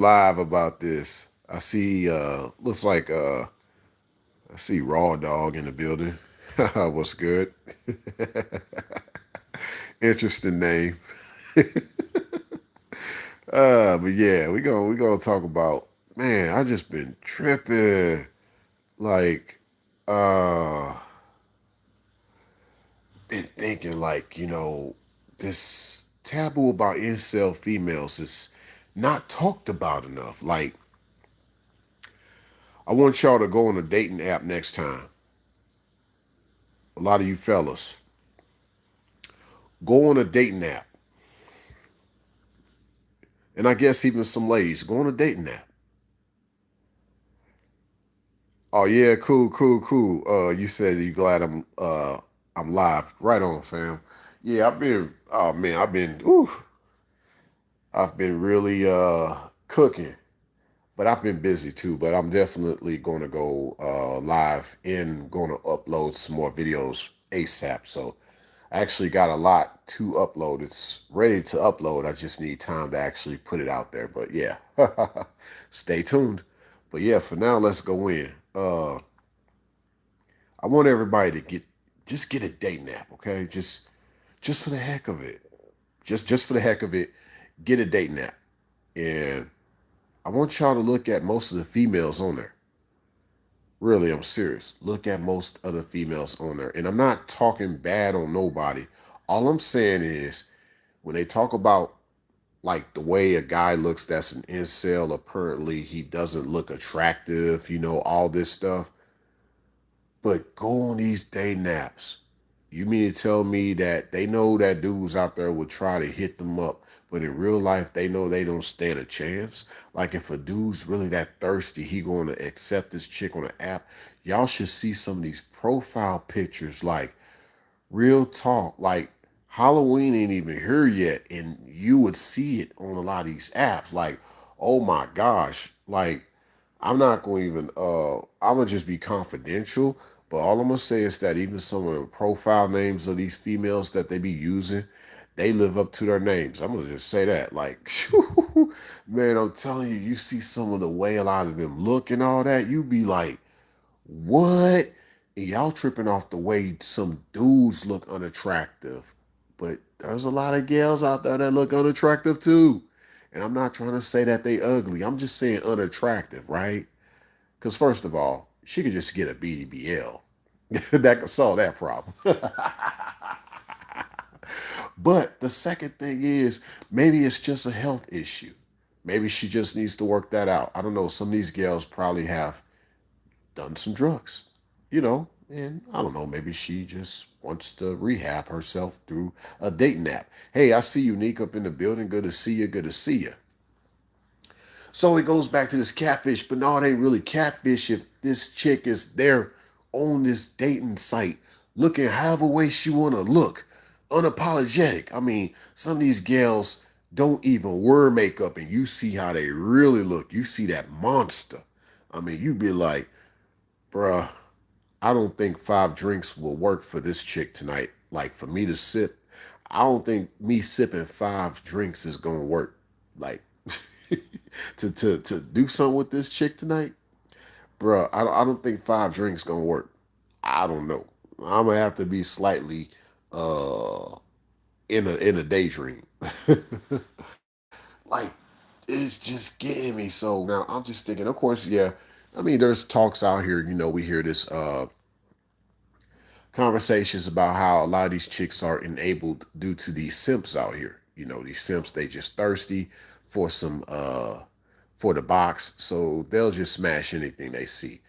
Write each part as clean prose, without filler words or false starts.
live about this. I see looks like I see Raw Dog in the building. What's good? Interesting name. But yeah, we gonna talk about, man, I just been tripping. Like uh been thinking, like, this taboo about incel females is not talked about enough. Like, I want y'all to go on a dating app next time. A lot of you fellas, go on a dating app. And I guess even some ladies, go on a dating app. Oh yeah, cool, cool, cool. You said you glad I'm live. Right on, fam. Yeah, I've been really cooking. But I've been busy too. But I'm definitely going to go live and going to upload some more videos ASAP. So I actually got a lot to upload. It's ready to upload. I just need time to actually put it out there. But yeah, stay tuned. But yeah, for now, let's go in. I want everybody to get a date nap, okay? Just for the heck of it. Just for the heck of it, get a date nap. And I want y'all to look at most of the females on there. Really, I'm serious. Look at most of the females on there. And I'm not talking bad on nobody. All I'm saying is when they talk about like the way a guy looks that's an incel, apparently he doesn't look attractive, all this stuff. But go on these day naps. You mean to tell me that they know that dudes out there would try to hit them up, but in real life they know they don't stand a chance? Like if a dude's really that thirsty, he going to accept this chick on the app. Y'all should see some of these profile pictures. Like real talk, like Halloween ain't even here yet, and you would see it on a lot of these apps. Like, oh my gosh, like I'm not going to even. I'm gonna just be confidential. But all I'm gonna say is that even some of the profile names of these females that they be using, they live up to their names. I'm gonna just say that. Like, man, I'm telling you, you see some of the way a lot of them look and all that, you be like, what? And y'all tripping off the way some dudes look unattractive. But there's a lot of gals out there that look unattractive too. And I'm not trying to say that they ugly. I'm just saying unattractive, right? Because first of all, she could just get a BDBL. That could solve that problem. But the second thing is maybe it's just a health issue. Maybe she just needs to work that out. I don't know. Some of these gals probably have done some drugs, and I don't know, maybe she just wants to rehab herself through a dating app. Hey, I see Unique up in the building. Good to see you. Good to see you. So it goes back to this catfish, but no, it ain't really catfish if this chick is there on this dating site looking however way she want to look, unapologetic. I mean, some of these gals don't even wear makeup and you see how they really look. You see that monster. I mean, you be like, bruh, I don't think 5 drinks will work for this chick tonight. Like for me to sip, I don't think me sipping 5 drinks is gonna work. Like to do something with this chick tonight, bro. I don't think 5 drinks gonna work. I don't know. I'm gonna have to be slightly uh in a daydream. Like it's just getting me. So now I'm just thinking. Of course, yeah. I mean, there's talks out here. We hear this conversations about how a lot of these chicks are enabled due to these simps out here. These simps, they just thirsty for some for the box, so they'll just smash anything they see.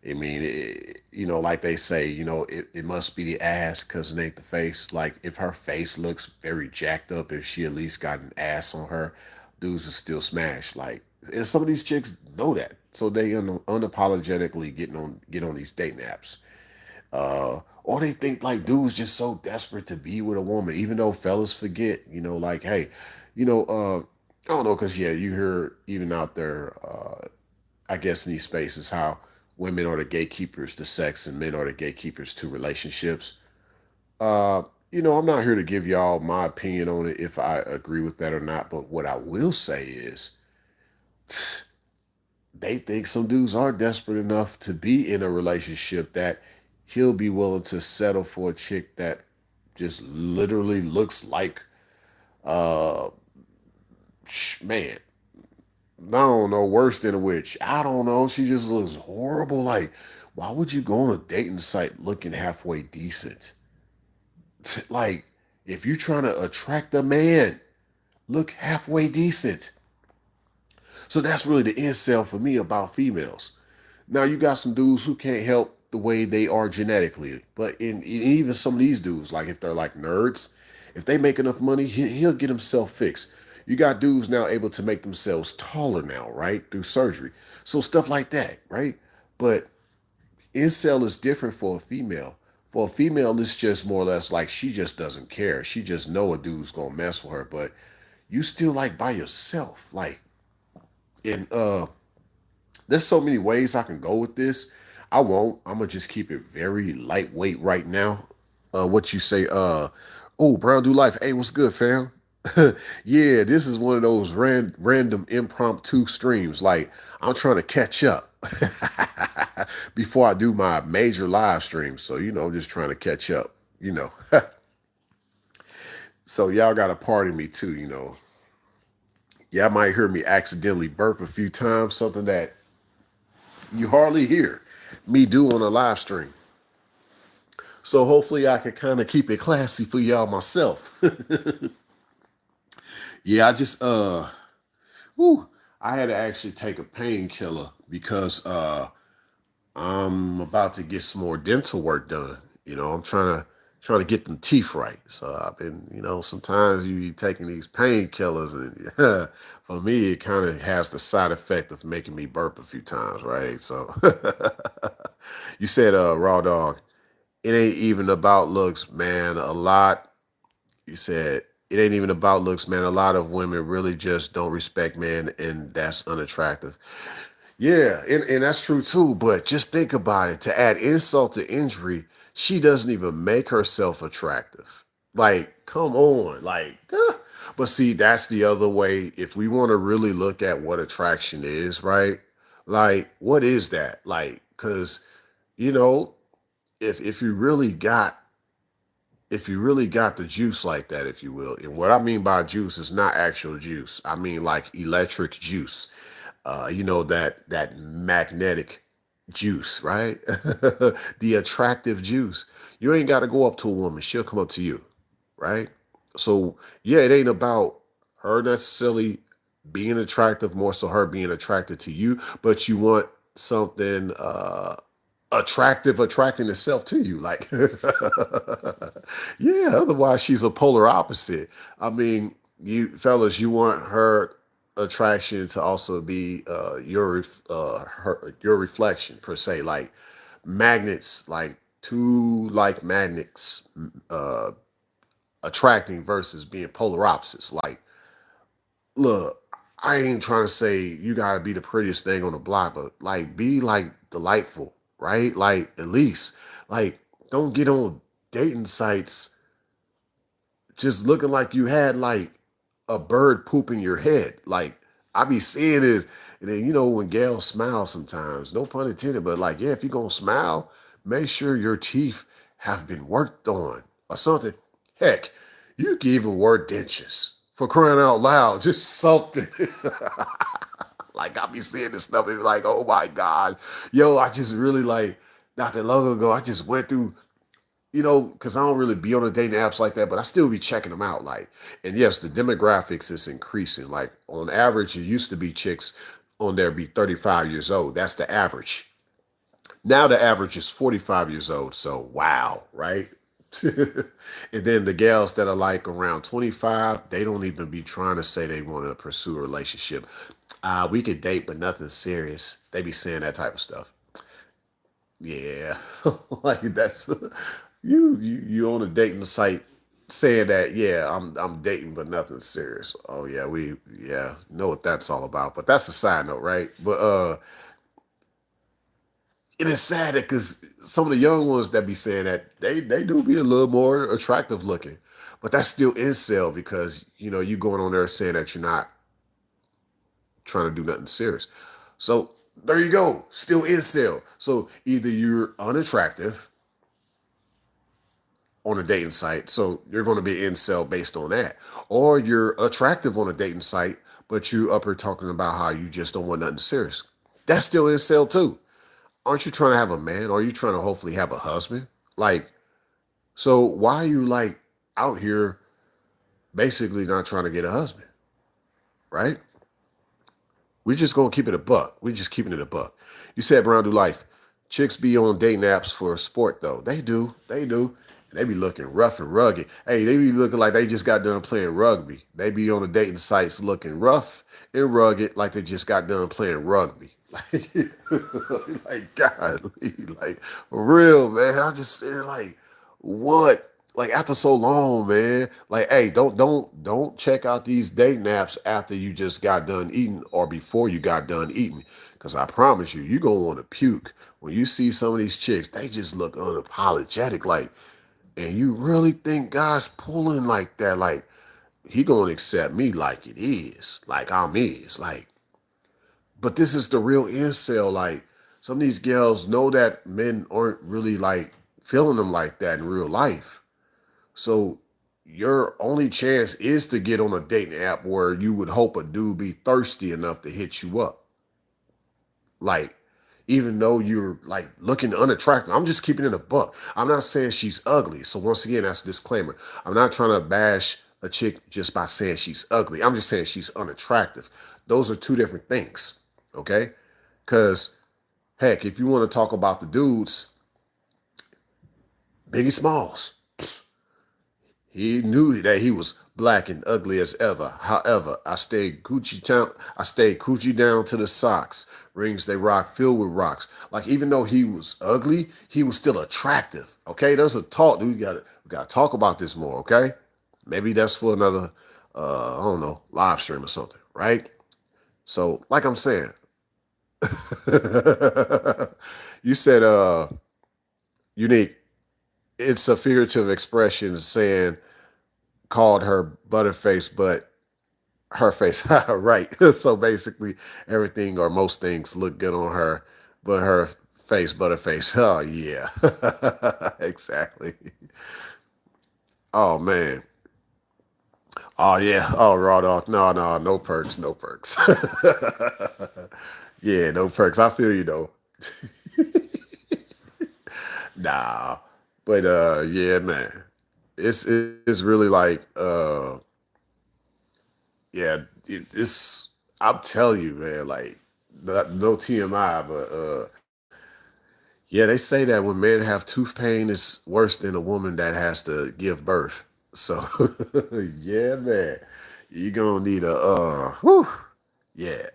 I mean, like they say, it must be the ass because it ain't the face. Like if her face looks very jacked up, if she at least got an ass on her, dudes are still smash. Like, and some of these chicks know that, so they unapologetically get on these dating apps. Or they think like dudes just so desperate to be with a woman, even though fellas forget, like, hey, I don't know, cause yeah, you hear even out there, I guess in these spaces, how women are the gatekeepers to sex and men are the gatekeepers to relationships. Uh, I'm not here to give y'all my opinion on it if I agree with that or not, but what I will say is they think some dudes are desperate enough to be in a relationship that he'll be willing to settle for a chick that just literally looks like uh man, I don't know, worse than a witch. I don't know. She just looks horrible. Like, why would you go on a dating site looking halfway decent? Like, if you're trying to attract a man, look halfway decent. So that's really the incel for me about females. Now you got some dudes who can't help the way they are genetically, but even some of these dudes, like if they're like nerds, if they make enough money, he'll get himself fixed. You got dudes now able to make themselves taller now, right, through surgery. So stuff like that, right? But incel is different for a female. For a female, it's just more or less like she just doesn't care. She just know a dude's gonna mess with her, but you still like by yourself, like and there's so many ways I can go with this. I won't. I'm gonna just keep it very lightweight right now. What you say? Oh, Brown do life. Hey, what's good, fam? Yeah, this is one of those random impromptu streams. Like I'm trying to catch up before I do my major live stream. So just trying to catch up. You know, so y'all got to pardon me too. Y'all might hear me accidentally burp a few times. Something that you hardly hear me do on a live stream. So hopefully I can kind of keep it classy for y'all myself. Yeah, I just whew, I had to actually take a painkiller because I'm about to get some more dental work done. I'm trying to get them teeth right. So I've been, sometimes you be taking these painkillers and for me it kind of has the side effect of making me burp a few times, right? So you said raw dog. It ain't even about looks, man. You said it ain't even about looks, man. A lot of women really just don't respect men, and that's unattractive. Yeah, and that's true too. But just think about it. To add insult to injury, she doesn't even make herself attractive. Like, come on. Like, but see, that's the other way. If we want to really look at what attraction is, right? Like, what is that? Like, because, you know, if you really got the juice like that, if you will, and what I mean by juice is not actual juice. I mean like electric juice. That magnetic juice, right? The attractive juice. You ain't got to go up to a woman; she'll come up to you, right? So yeah, it ain't about her necessarily being attractive, more so her being attracted to you, but you want something attractive attracting itself to you, like yeah, otherwise she's a polar opposite. I mean, you fellas, you want her attraction to also be your reflection per se, like magnets, like two like magnets uh attracting versus being polar opposites. Like, look, I ain't trying to say you gotta be the prettiest thing on the block, but like be like delightful, right? Like at least like don't get on dating sites just looking like you had like a bird pooping your head. Like I be seeing this, and then when gals smile sometimes, no pun intended, but like yeah, if you're gonna smile, make sure your teeth have been worked on or something. Heck, you can even wear dentures for crying out loud, just something. Like I be seeing this stuff and be like, oh my God. Yo, I just really like not that long ago, I just went through because I don't really be on the dating apps like that, but I still be checking them out. Like, and yes, the demographics is increasing. Like, on average, it used to be chicks on there be 35 years old. That's the average. Now the average is 45 years old. So, wow, right? And then the gals that are like around 25, they don't even be trying to say they want to pursue a relationship. We could date, but nothing serious. They be saying that type of stuff. Yeah, like that's you on a dating site saying that, yeah, I'm dating but nothing serious. Oh yeah, we know what that's all about. But that's a side note, right? But it is sad because some of the young ones that be saying that they do be a little more attractive looking, but that's still incel because you going on there saying that you're not trying to do nothing serious. So There you go. Still incel. So either you're unattractive on a dating site, so you're going to be incel based on that, or you're attractive on a dating site, but you up here talking about how you just don't want nothing serious. That's still incel too. Aren't you trying to have a man? Or are you trying to hopefully have a husband? Like, so why are you like out here basically not trying to get a husband, right? We just gonna keep it a buck. We just keeping it a buck. You said Brown do life. Chicks be on dating apps for sport though. They do. They do. They be looking rough and rugged. Hey, they be looking like they just got done playing rugby. They be on the dating sites looking rough and rugged like they just got done playing rugby. Like God, like for real, man. I'm just sitting like, what? Like after so long, man. Like, hey, don't check out these dating apps after you just got done eating or before you got done eating. Cause I promise you, you gonna want to puke. When you see some of these chicks, they just look unapologetic. Like, and you really think God's pulling like that? Like, he gonna accept me like it is. Like I'm is. Like, but this is the real incel. Like, some of these girls know that men aren't really like feeling them like that in real life. So your only chance is to get on a dating app where you would hope a dude be thirsty enough to hit you up. Like, even though you're like looking unattractive, I'm just keeping it a buck. I'm not saying she's ugly. So once again, that's a disclaimer. I'm not trying to bash a chick just by saying she's ugly. I'm just saying she's unattractive. Those are two different things. Okay? Because heck, if you want to talk about the dudes, Biggie Smalls. He knew that he was black and ugly as ever. However, I stayed Gucci down to the socks. Rings they rock filled with rocks. Like even though he was ugly, he was still attractive. Okay, there's a talk. We gotta talk about this more. Okay, maybe that's for another I don't know, live stream or something, right? So, like I'm saying, you said unique. It's a figurative expression saying called her Butterface, but her face, right? So basically, everything or most things look good on her, but her face, Butterface. Oh yeah, exactly. Oh man. Oh yeah. Oh raw dog. No, no, no perks, no perks. Yeah, no perks. I feel you though. Nah, but yeah, man. It's really like yeah, it's. I'll tell you, man. Like, no TMI, but yeah, they say that when men have tooth pain, it's worse than a woman that has to give birth. So, yeah, man, you gonna need a whew, yeah.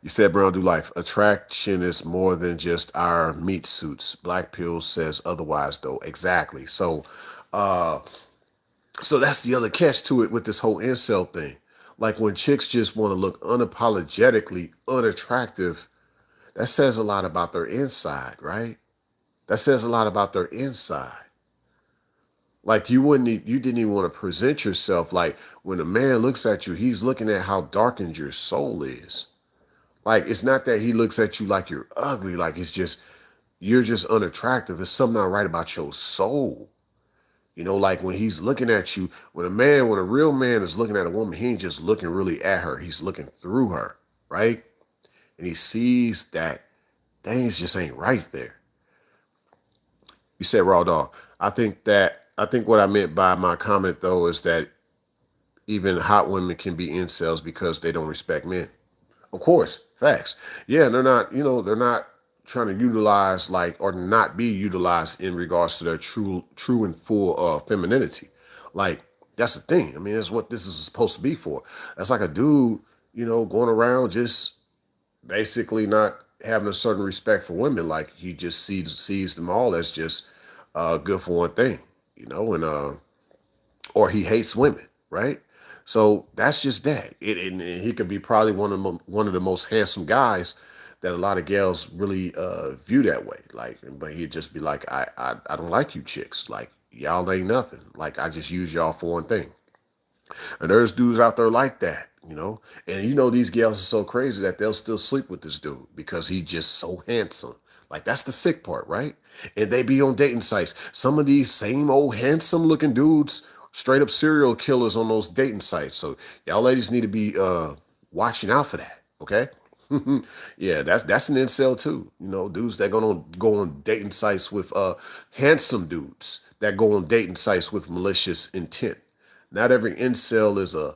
You said Brown do life. Attraction is more than just our meat suits. Black Pill says otherwise, though. Exactly. Uh, so that's the other catch to it with this whole incel thing. Like when chicks just want to look unapologetically unattractive, that says a lot about their inside, right? That says a lot about their inside. Like you didn't even want to present yourself. Like when a man looks at you, he's looking at how darkened your soul is. Like it's not that he looks at you like you're ugly. Like it's just you're just unattractive. There's something not right about your soul. Like when he's looking at you, when a real man is looking at a woman, he ain't just looking really at her. He's looking through her, right? And he sees that things just ain't right there. You said raw dog. I think what I meant by my comment though is that even hot women can be incels because they don't respect men. Of course, facts. Yeah, they're not trying to utilize like or not be utilized in regards to their true and full femininity. Like that's the thing. I mean, that's what this is supposed to be for. That's like a dude, going around just basically not having a certain respect for women. Like he just sees them all as just good for one thing, and or he hates women, right? So that's just that. And he could be probably one of the most handsome guys that a lot of gals really view that way. Like, but he'd just be like, I don't like you chicks. Like y'all ain't nothing. Like I just use y'all for one thing. And there's dudes out there like that, you know. And you know these gals are so crazy that they'll still sleep with this dude because he's just so handsome. Like that's the sick part, right? And they be on dating sites. Some of these same old handsome looking dudes, straight up serial killers on those dating sites. So y'all ladies need to be watching out for that, okay? Yeah, that's an incel too. You know, dudes that gonna go on dating sites with handsome dudes that go on dating sites with malicious intent. Not every incel is a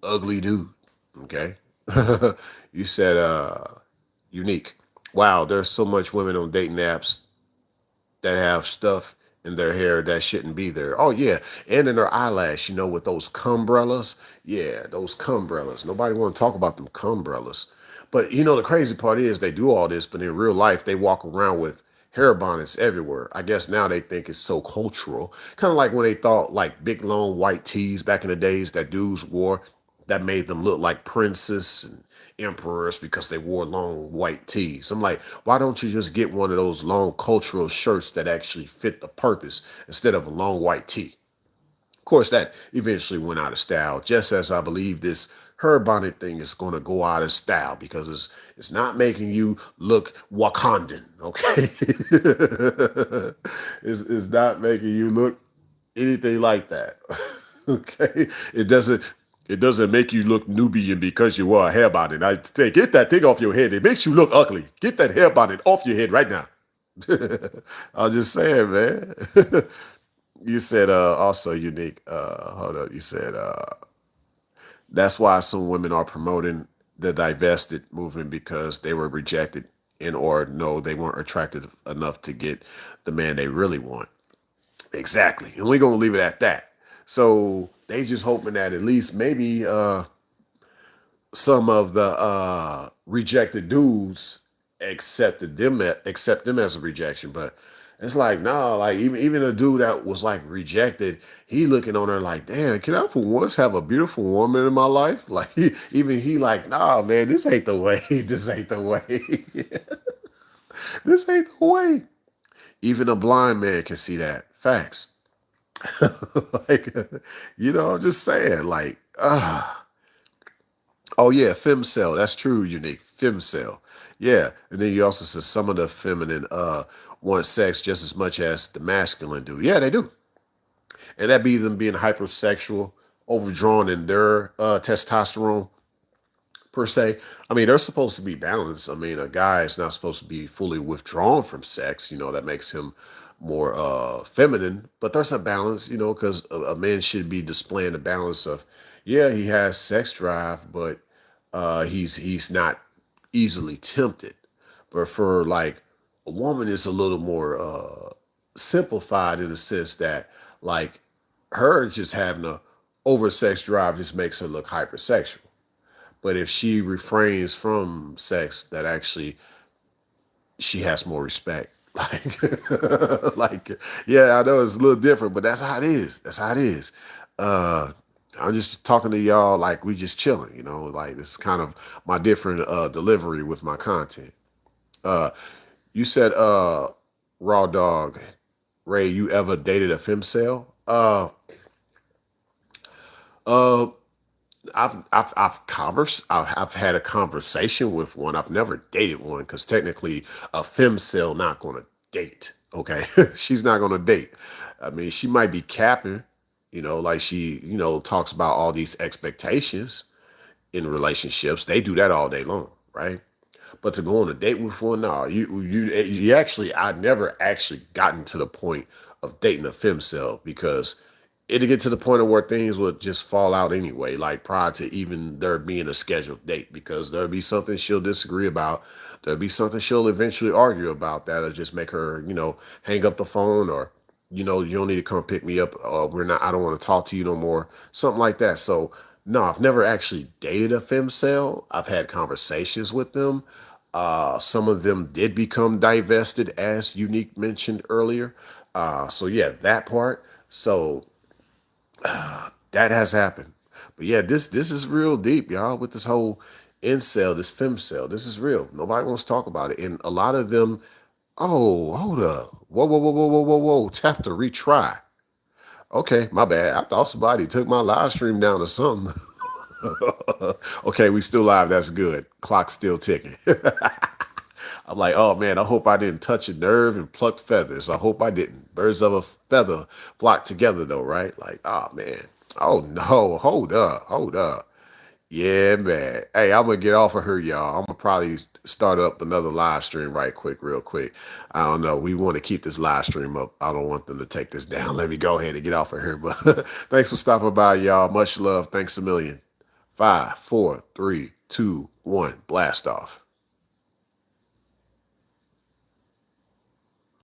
ugly dude. Okay. You said unique. Wow, there's so much women on dating apps that have stuff in their hair that shouldn't be there. Oh yeah, and in their eyelash, you know, with those cumbrellas. Yeah, those cumbrellas. Nobody want to talk about them cumbrellas. But you know, the crazy part is they do all this, but in real life, they walk around with hair bonnets everywhere. I guess now they think it's so cultural. Kind of like when they thought like big long white tees back in the days that dudes wore that made them look like princes and emperors because they wore long white tees. I'm like, why don't you just get one of those long cultural shirts that actually fit the purpose instead of a long white tee? Of course, that eventually went out of style, just as I believe this her bonnet thing is going to go out of style because it's not making you look Wakandan, okay? It's not making you look anything like that. Okay, it doesn't make you look Nubian because you wear a hair bonnet. I say, get that thing off your head. It makes you look ugly. Get that hair bonnet off your head right now. I'm just saying, man. You said also unique. Hold up. You said that's why some women are promoting the divested movement because they were rejected and or no, they weren't attractive enough to get the man they really want. Exactly. And we're gonna leave it at that. So they just hoping that at least maybe some of the rejected dudes accept them as a rejection. But it's like, nah, like even a dude that was like rejected, he looking on her like, damn, can I for once have a beautiful woman in my life? Like even he like, nah, man, this ain't the way. This ain't the way. This ain't the way. Even a blind man can see that. Facts. Like, I'm just saying, like, oh yeah, femcell. That's true, unique. Femcell. Yeah. And then you also said some of the feminine want sex just as much as the masculine do. Yeah, they do. And that be them being hypersexual, overdrawn in their testosterone per se. I mean, they're supposed to be balanced. I mean, a guy is not supposed to be fully withdrawn from sex. That makes him more feminine. But there's a balance, because a man should be displaying the balance of, yeah, he has sex drive, but he's not easily tempted. But for like a woman, it's a little more simplified in the sense that like her just having a over sex drive just makes her look hypersexual. But if she refrains from sex, that actually she has more respect. Like, like, yeah, I know it's a little different, but that's how it is. That's how it is. Uh, I'm just talking to y'all like we just chilling, like this is kind of my different delivery with my content. Uh, you said, raw dog, Ray, you ever dated a femcel? Uh, I've had a conversation with one. I've never dated one because technically a femcel not going to date. Okay, she's not going to date. I mean, she might be capping. Like she talks about all these expectations in relationships. They do that all day long, right? But to go on a date with one, no, you actually, I never actually gotten to the point of dating a femcel because it'd get to the point of where things would just fall out anyway, like prior to even there being a scheduled date, because there'll be something she'll disagree about. There'll be something she'll eventually argue about that'll just make her, hang up the phone or, you don't need to come pick me up. I don't want to talk to you no more. Something like that. So no, I've never actually dated a femcel. I've had conversations with them. Some of them did become divested, as Unique mentioned earlier. So yeah, that part. So that has happened. But yeah, this is real deep, y'all, with this whole incel, this femcel. This is real. Nobody wants to talk about it. And a lot of them, oh, hold up. Whoa, whoa, whoa, whoa, whoa, whoa, whoa. Tap to retry. Okay, my bad. I thought somebody took my live stream down or something. Okay, we still live. That's good. Clock's still ticking. I'm like, oh man, I hope I didn't touch a nerve and plucked feathers. I hope I didn't. Birds of a feather flock together though, right? Like, oh man. Oh no, hold up, hold up. Yeah, man. Hey, I'm gonna get off of her, y'all. I'm gonna probably start up another live stream right quick, real quick. I don't know. We want to keep this live stream up. I don't want them to take this down. Let me go ahead and get off of here. But thanks for stopping by, y'all. Much love. Thanks a million. Five, four, three, two, one. Blast off.